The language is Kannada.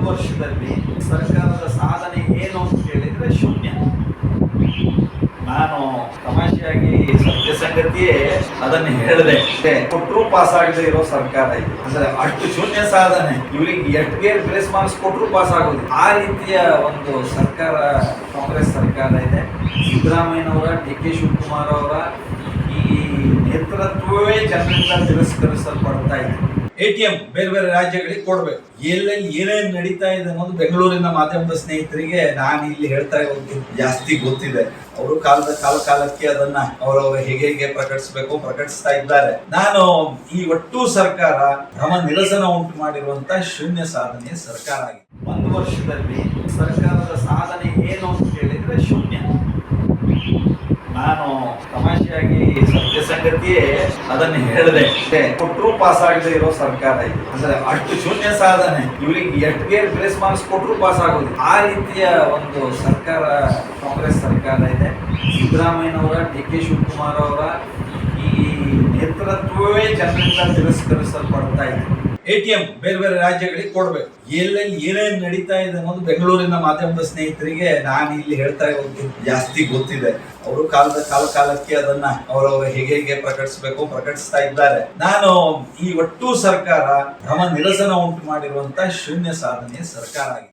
ವರ್ಷದಲ್ಲಿ ಸರ್ಕಾರದ ಸಾಧನೆ ಏನು ಅಂತ ಹೇಳಿದ್ರೆ ಶೂನ್ಯ. ನಾನು ತಮಾಷೆಯಾಗಿ ಸತ್ಯ ಸಂಗತಿಯೇ ಅದನ್ನು ಹೇಳಿದೆ. ಕೊಟ್ಟರು ಪಾಸ್ ಆಗದೆ ಇರೋ ಸರ್ಕಾರ ಇದು, ಅಂದ್ರೆ ಅಷ್ಟು ಶೂನ್ಯ ಸಾಧನೆ. ಇವರಿಗೆ ಎಷ್ಟು ಗ್ರೇಸ್ ಮಾರ್ಕ್ಸ್ ಕೊಟ್ಟರು ಪಾಸ್ ಆಗೋದು, ಆ ರೀತಿಯ ಒಂದು ಸರ್ಕಾರ ಕಾಂಗ್ರೆಸ್ ಸರ್ಕಾರ ಇದೆ. ಸಿದ್ದರಾಮಯ್ಯನವರ, ಡಿ ಕೆ ಶಿವಕುಮಾರ್ ಅವರ ಈ ನೇತೃತ್ವವೇ ಜನರಿಂದ ತಿರಸ್ಕರಿಸಲ್ಪಡ್ತಾ ಇದೆ. ATM ಬೇರೆ ಬೇರೆ ರಾಜ್ಯಗಳಿಗೆ ಕೊಡ್ಬೇಕು. ಎಲ್ಲೆಲ್ಲಿ ಏನೇನು ನಡೀತಾ ಇದೆ ಅನ್ನೋದು ಬೆಂಗಳೂರಿನ ಮಾಧ್ಯಮದ ಸ್ನೇಹಿತರಿಗೆ ನಾನು ಇಲ್ಲಿ ಹೇಳ್ತಾ ಇರೋದು ಜಾಸ್ತಿ ಗೊತ್ತಿದೆ. ಅವರು ಕಾಲಕ್ಕೆ ಅದನ್ನ ಅವರವರ ಹೇಗೆ ಪ್ರಕಟಿಸ್ತಾ ಇದ್ದಾರೆ. ನಾನು ಈ ಒಟ್ಟು ಸರ್ಕಾರ ಭ್ರಮ ನಿರಸನ ಉಂಟು ಮಾಡಿರುವಂತ ಶೂನ್ಯ ಸಾಧನೆಯ ಸರ್ಕಾರ ಆಗಿದೆ. ಒಂದು ವರ್ಷದಲ್ಲಿ ಸರ್ಕಾರದ ಸಾಧನೆ ಏನು ಅಂತ ಹೇಳಿದ್ರೆ ಶೂನ್ಯ. ನಾನು ತಮಾಷೆಯಾಗಿ ಸತ್ಯ ಸಂಗತಿಯೇ ಅದನ್ನು ಹೇಳಿದೆ. ಕೊಟ್ಟರು ಪಾಸ್ ಆಗದೆ ಇರೋ ಸರ್ಕಾರ ಇದು, ಅಂದ್ರೆ ಅಷ್ಟು ಶೂನ್ಯ ಸಾಧನೆ. ಇವರಿಗೆ ಎಷ್ಟು ಗ್ರೇಸ್ ಮಾರ್ಕ್ಸ್ ಕೊಟ್ಟರು ಪಾಸ್ ಆಗೋದು, ಆ ರೀತಿಯ ಒಂದು ಸರ್ಕಾರ ಕಾಂಗ್ರೆಸ್ ಸರ್ಕಾರ ಇದೆ. ಸಿದ್ದರಾಮಯ್ಯನವರ, ಡಿ ಕೆ ಶಿವಕುಮಾರ್ ಅವರ ಈ ನೇತೃತ್ವವೇ ಜನರಿಂದ ತಿರಸ್ಕರಿಸಲ್ಪಡ್ತಾ ಇದೆ. ATM ಬೇರೆ ಬೇರೆ ರಾಜ್ಯಗಳಿಗೆ ಕೊಡ್ಬೇಕು. ಎಲ್ಲೆಲ್ಲಿ ಏನೇನು ನಡೀತಾ ಇದೆ ಅನ್ನೋದು ಬೆಂಗಳೂರಿನ ಮಾಧ್ಯಮದ ಸ್ನೇಹಿತರಿಗೆ ನಾನು ಇಲ್ಲಿ ಹೇಳ್ತಾ ಇರೋದು ಜಾಸ್ತಿ ಗೊತ್ತಿದೆ. ಅವರು ಕಾಲಕ್ಕೆ ಅದನ್ನ ಅವರವರ ಹೇಗೆ ಪ್ರಕಟಿಸ್ತಾ ಇದ್ದಾರೆ. ನಾನು ಈ ಒಟ್ಟು ಸರ್ಕಾರ ಭ್ರಮ ನಿರಸನ ಉಂಟು ಮಾಡಿರುವಂತ ಶೂನ್ಯ ಸಾಧನೆಯ ಸರ್ಕಾರ ಆಗಿದೆ.